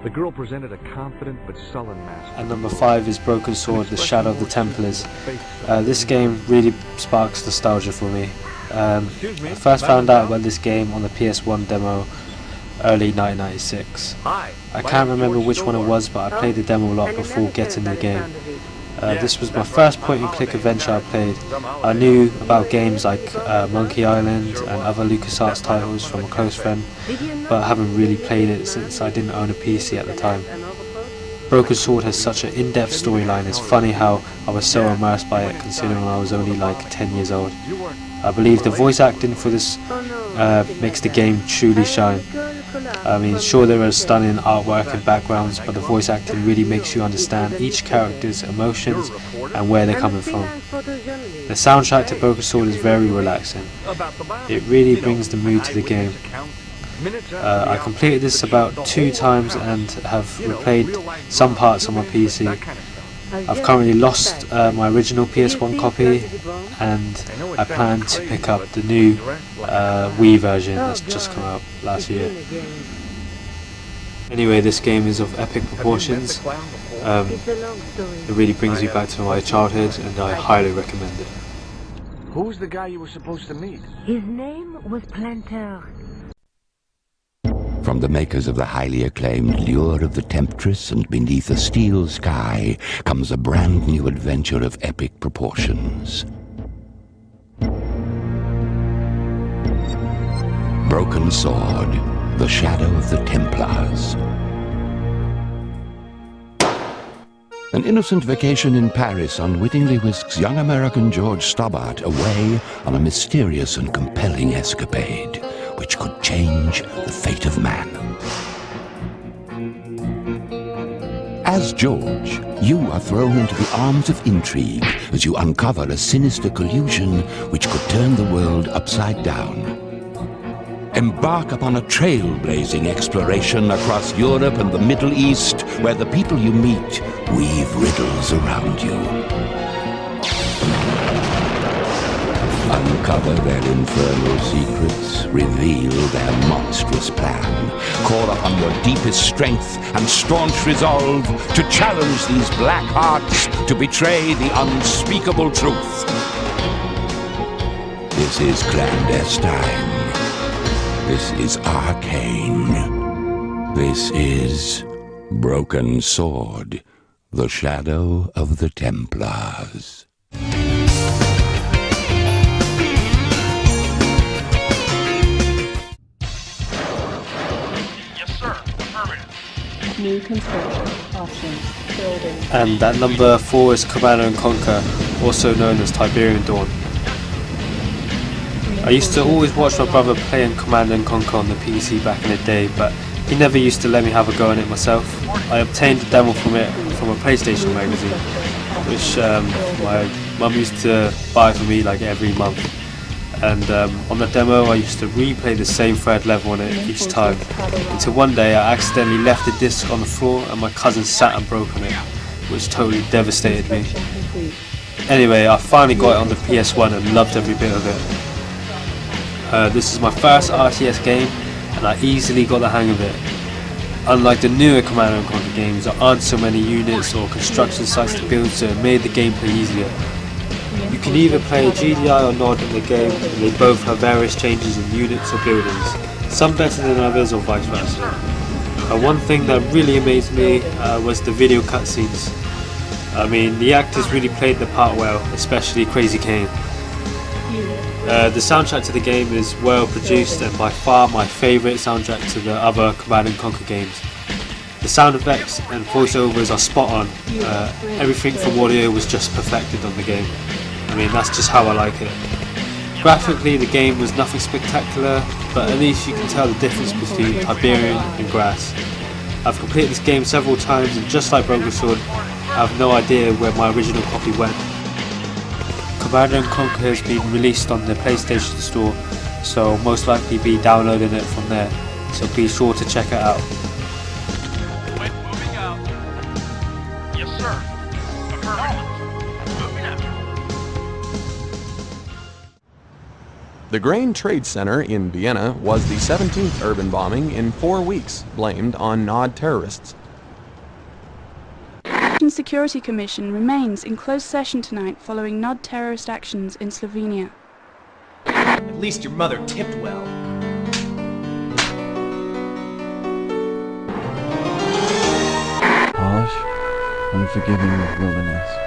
The girl presented a confident but sullen mask. And number 5 is Broken Sword, The Shadow of the Templars. This game really sparks nostalgia for me. I first found out about this game on the PS1 demo early 1996. I can't remember which one it was, but I played the demo a lot before getting the game. This was my first point-and-click adventure I played. I knew about games like Monkey Island and other LucasArts titles from a close friend, but I haven't really played it since I didn't own a PC at the time. Broken Sword has such an in-depth storyline. It's funny how I was so immersed by it considering I was only like 10 years old. I believe the voice acting for this makes the game truly shine. I mean, sure, there are stunning artwork and backgrounds, but the voice acting really makes you understand each character's emotions and where they're coming from. The soundtrack to Broken Sword is very relaxing. It really brings the mood to the game. I completed this about 2 times and have replayed some parts on my PC. I've currently lost my original PS1 copy, and I plan to pick up the new Wii version that's just come out last year. Anyway, this game is of epic proportions. It really brings me back to my childhood, and I highly recommend it. Who's the guy you were supposed to meet? His name was Planter. From the makers of the highly acclaimed Lure of the Temptress and Beneath a Steel Sky comes a brand new adventure of epic proportions. Broken Sword, The Shadow of the Templars. An innocent vacation in Paris unwittingly whisks young American George Stobbart away on a mysterious and compelling escapade which could change the fate of man. As George, you are thrown into the arms of intrigue as you uncover a sinister collusion which could turn the world upside down. Embark upon a trailblazing exploration across Europe and the Middle East, where the people you meet weave riddles around you. Uncover their infernal secrets, reveal their monstrous plan. Call upon your deepest strength and staunch resolve to challenge these black hearts to betray the unspeakable truth. This is clandestine. This is arcane. This is Broken Sword, The Shadow of the Templars. New construction options. Building. And that number 4 is Command & Conquer, also known as Tiberian Dawn. I used to always watch my brother playing Command & Conquer on the PC back in the day, but he never used to let me have a go at it myself. I obtained a demo from it from a PlayStation magazine, which my mum used to buy for me like every month. And on the demo I used to replay the same thread level on it each time, until one day I accidentally left the disc on the floor and my cousin sat and broke on it, which totally devastated me. Anyway, I finally got it on the PS1 and loved every bit of it. This is my first RTS game and I easily got the hang of it. Unlike the newer Command & Conquer games, there aren't so many units or construction sites to build, so it made the gameplay easier. You can either play GDI or NOD in the game, and they both have various changes in units or buildings, some better than others or vice versa. One thing that really amazed me was the video cutscenes. I mean, the actors really played the part well, especially Crazy Kane. The soundtrack to the game is well produced and by far my favourite soundtrack to the other Command & Conquer games. The sound effects and voiceovers are spot on. Everything from audio was just perfected on the game. I mean, that's just how I like it. Graphically, the game was nothing spectacular, but at least you can tell the difference between Tiberian and Grass. I've completed this game several times, and just like Broken Sword, I have no idea where my original copy went. Command & Conquer has been released on the PlayStation Store, so I'll most likely be downloading it from there, so be sure to check it out. Moving out. Yes, sir. Affirmative. Moving out. The Grain Trade Center in Vienna was the 17th urban bombing in 4 weeks, blamed on Nod terrorists. The Security Commission remains in closed session tonight following Nod terrorist actions in Slovenia. At least your mother tipped well. Harsh, unforgiving wilderness.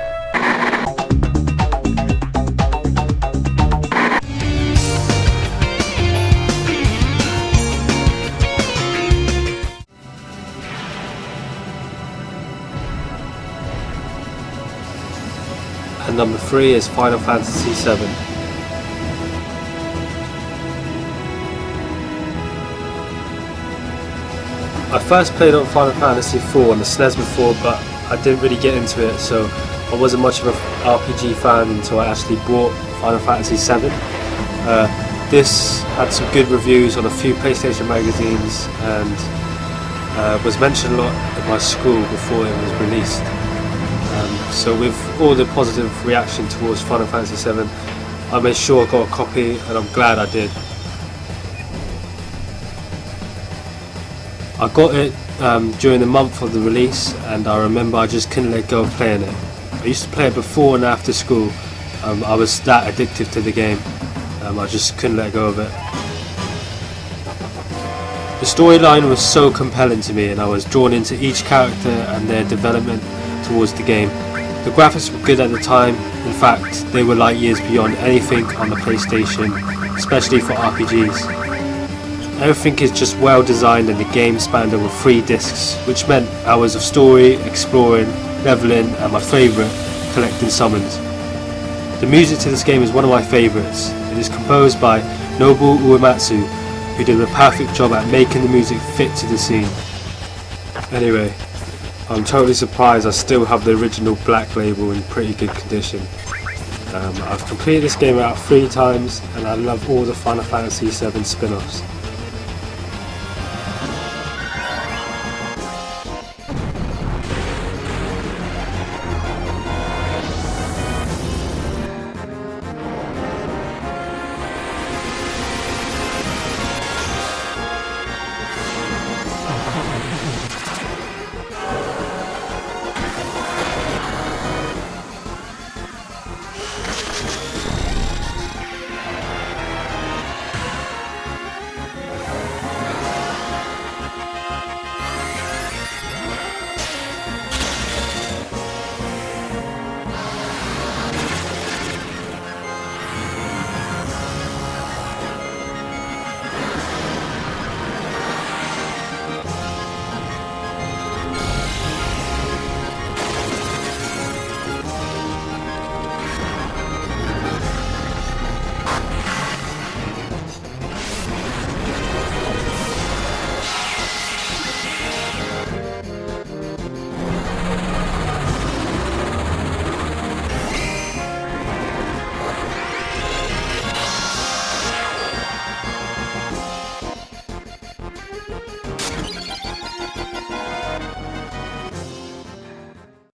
And number 3 is Final Fantasy VII. I first played on Final Fantasy IV on the SNES before, but I didn't really get into it, so I wasn't much of an RPG fan until I actually bought Final Fantasy VII. This had some good reviews on a few PlayStation magazines and was mentioned a lot at my school before it was released. So with all the positive reaction towards Final Fantasy VII, I made sure I got a copy, and I'm glad I did. I got it during the month of the release, and I remember I just couldn't let go of playing it. I used to play it before and after school. I was that addictive to the game. I just couldn't let go of it. The storyline was so compelling to me, and I was drawn into each character and their development towards the game. The graphics were good at the time. In fact, they were light years beyond anything on the PlayStation, especially for RPGs. Everything is just well designed, and the game spanned over 3 discs, which meant hours of story, exploring, leveling, and my favourite, collecting summons. The music to this game is one of my favourites. It is composed by Nobuo Uematsu, who did a perfect job at making the music fit to the scene. Anyway, I'm totally surprised I still have the original black label in pretty good condition. I've completed this game about 3 times, and I love all the Final Fantasy VII spin-offs.